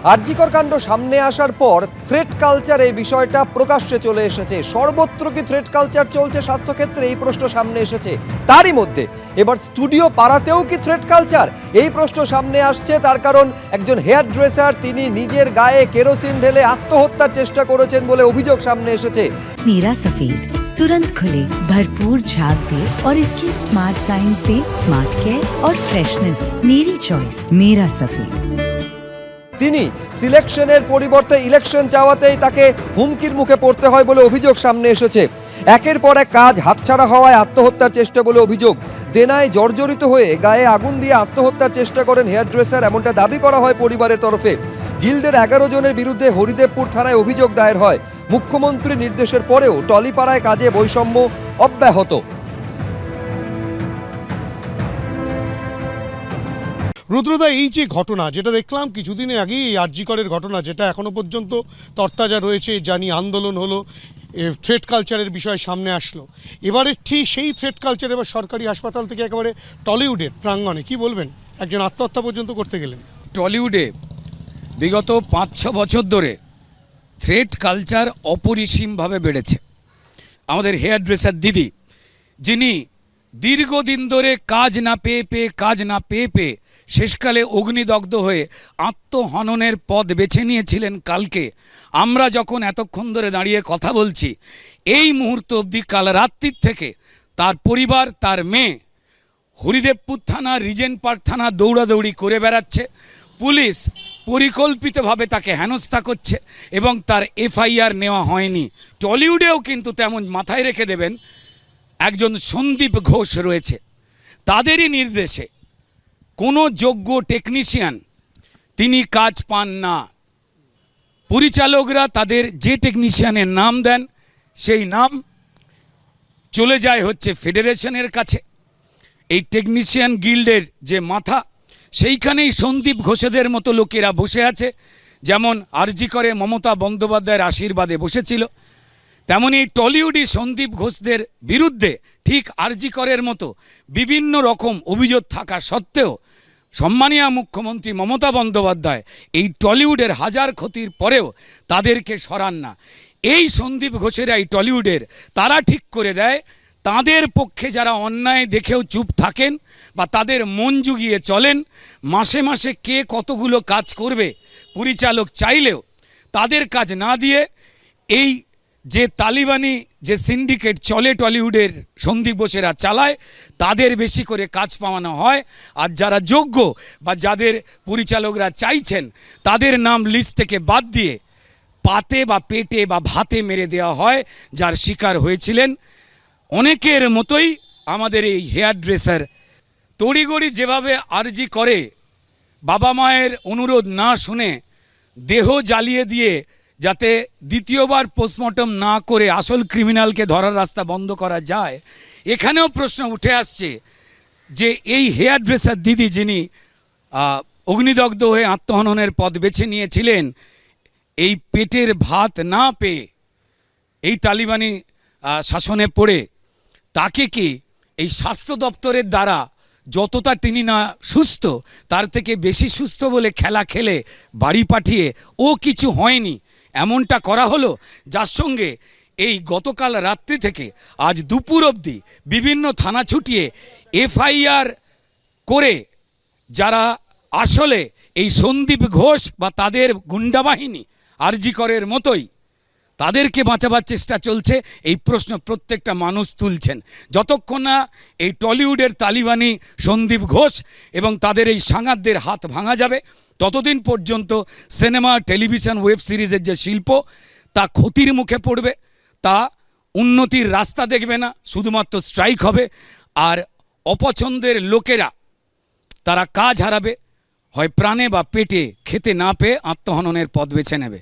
আরজিকর কাণ্ড সামনে আসার পর থ্রেট কালচার এই বিষয়টা প্রকাশ্যে চলে এসেছে। সর্বত্র কি থ্রেট কালচার চলছে স্বাস্থ্যক্ষেত্রে, এই প্রশ্ন সামনে এসেছে। তারই মধ্যে এবার স্টুডিও পাড়াতেও কি থ্রেট কালচার, এই প্রশ্ন সামনে আসছে। তার কারণ একজন হেয়ার ড্রেসার তিনি নিজের গায়ে কেরোসিন ঢেলে আত্মহত্যার চেষ্টা করেছেন বলে অভিযোগ সামনে এসেছে। मेरा सफेद तुरंत खुले, भरपूर झाग दे और इसकी स्मार्ट साइंस दे स्मार्ट केयर और फ्रेशनेस। मेरी चॉइस मेरा सफेद। তিনি সিলেকশনের পরিবর্তে ইলেকশন চাওয়াতেই তাকে হুমকির মুখে পড়তে হয় বলে অভিযোগ সামনে এসেছে। একের পর এক কাজ হাতছাড়া হওয়ায় আত্মহত্যার চেষ্টা বলে অভিযোগ। দেনায় জর্জরিত হয়ে গায়ে আগুন দিয়ে আত্মহত্যার চেষ্টা করেন হেয়ার ড্রেসার, এমনটা দাবি করা হয় পরিবারের তরফে। গিল্ডের 11 জনের বিরুদ্ধে হরিদেবপুর থানায় অভিযোগ দায়ের হয়। মুখ্যমন্ত্রীর নির্দেশের পরেও টলিপাড়ায় কাজে বৈষম্য অব্যাহত। রুদ্রদা, এই যে ঘটনা যেটা দেখলাম কিছুদিন আগেই, এই আরজিকরের ঘটনা যেটা এখনো পর্যন্ত তরতাজা রয়েছে, জানি আন্দোলন হলো, থ্রেট কালচারের বিষয় সামনে আসলো, এবারে ঠিক সেই থ্রেট কালচার এবার সরকারি হাসপাতাল থেকে একেবারে টলিউডের প্রাঙ্গণে, কি বলবেন? একজন আত্মহত্যা পর্যন্ত করতে গেলেন। টলিউডে বিগত 5-6 বছর ধরে থ্রেট কালচার অপরিসীমভাবে বেড়েছে। আমাদের হেয়ার ড্রেসার দিদি, যিনি দীর্ঘদিন ধরে কাজ না পেয়ে শেষকালে অগ্নিদগ্ধ হয়ে আত্মহননের পথ বেছে নিয়েছিলেন কালকে, আমরা যখন এতক্ষণ ধরে দাঁড়িয়ে কথা বলছি, এই মুহূর্ত অবধি কাল রাত্রির থেকে তার পরিবার, তার মেয়ে হরিদেবপুর থানা, রিজেন্ট পার্ক থানা দৌড়াদৌড়ি করে বেড়াচ্ছে। পুলিশ পরিকল্পিতভাবে তাকে হেনস্থা করছে এবং তার এফআইআর নেওয়া হয়নি। টলিউডেও কিন্তু তেমন মাথায় রেখে দেবেন, একজন সন্দীপ ঘোষ রয়েছে, তাদেরই নির্দেশে কোনো যোগ্য টেকনিশিয়ান তিনি কাজ পান না। পরিচালকরা তাদের যে টেকনিশিয়ানের নাম দেন সেই নাম চলে যায় হচ্ছে ফেডারেশনের কাছে। এই টেকনিশিয়ান গিল্ডের যে মাথা, সেইখানেই সন্দীপ ঘোষেদের মতো লোকেরা বসে আছে। যেমন আরজিকরে মমতা বন্দ্যোপাধ্যায়ের আশীর্বাদে বসেছিল, তেমনি টলিউডি সন্দীপ ঘোষদের বিরুদ্ধে ঠিক আরজিকরের মতো বিভিন্ন রকম অভিযোগ থাকা সত্ত্বেও সম্মানীয় মুখ্যমন্ত্রী মমতা বন্দ্যোপাধ্যায় এই টলিউডের হাজার ক্ষতির পরেও তাদেরকে সরান না। এই সন্দীপ ঘোষেরা এই টলিউডের, তারা ঠিক করে দেয় তাদের পক্ষে যারা অন্যায় দেখেও চুপ থাকেন বা তাদের মন জুগিয়ে চলেন, মাসে মাসে কে কতগুলো কাজ করবে পরিচালক চাইলেও তাদের কাজ না দিয়ে এই যে তালিবানি যে সিন্ডিকেট চলে টলিউডের সন্দীপ ঘোষেরা চালায়, তাদের বেশি করে কাজ পাওয়ানো হয়। আর যারা যোগ্য বা যাদের পরিচালকরা চাইছেন তাদের নাম লিস্ট থেকে বাদ দিয়ে পাতে বা পেটে বা ভাতে মেরে দেওয়া হয়, যার শিকার হয়েছিলেন অনেকের মতোই আমাদের এই হেয়ার ড্রেসার। তড়িগড়ি যেভাবে আরজি করে বাবা মায়ের অনুরোধ না শুনে দেহ জ্বালিয়ে দিয়ে যাতে দ্বিতীয়বার পোস্টমর্টম না করে আসল ক্রিমিনালকে ধরার রাস্তা বন্ধ করা যায়, এখানেও প্রশ্ন উঠে আসছে যে এই হেয়ার ড্রেসার দিদি, যিনি অগ্নিদগ্ধ হয়ে আত্মহননের পথ বেছে নিয়েছিলেন, এই পেটের ভাত না পেয়ে এই তালিবানি শাসনে পড়ে, তাকে কি এই স্বাস্থ্য দপ্তরের দ্বারা যতটা তিনি না সুস্থ, তার থেকে বেশি সুস্থ বলে খেলা খেলে বাড়ি পাঠিয়ে ও কিছু হয়নি এমনটা করা হলো, যার সঙ্গে এই গতকাল রাত্রি থেকে আজ দুপুর অবধি বিভিন্ন থানা ছুটিয়ে এফআইআর করে যারা আসলে এই সন্দীপ ঘোষ বা তাদের গুন্ডা বাহিনী আরজিকরের মতোই তাদেরকে বাঁচাবার চেষ্টা চলছে। এই প্রশ্ন প্রত্যেকটা মানুষ তুলছেন। যতক্ষণ না এই টলিউডের তালিবানি সন্দীপ ঘোষ এবং তাদের এই সাঙ্গাতদের হাত ভাঙা যাবে, ততদিন পর্যন্ত সিনেমা, টেলিভিশন, ওয়েব সিরিজের যে শিল্প, তা ক্ষতির মুখে পড়বে, তা উন্নতির রাস্তা দেখবে না, শুধুমাত্র স্ট্রাইক হবে। আর অপছন্দের লোকেরা তারা কাজ হারাবে, হয় প্রাণে বা পেটে, খেতে না পেয়ে আত্মহননের পথ বেছে নেবে।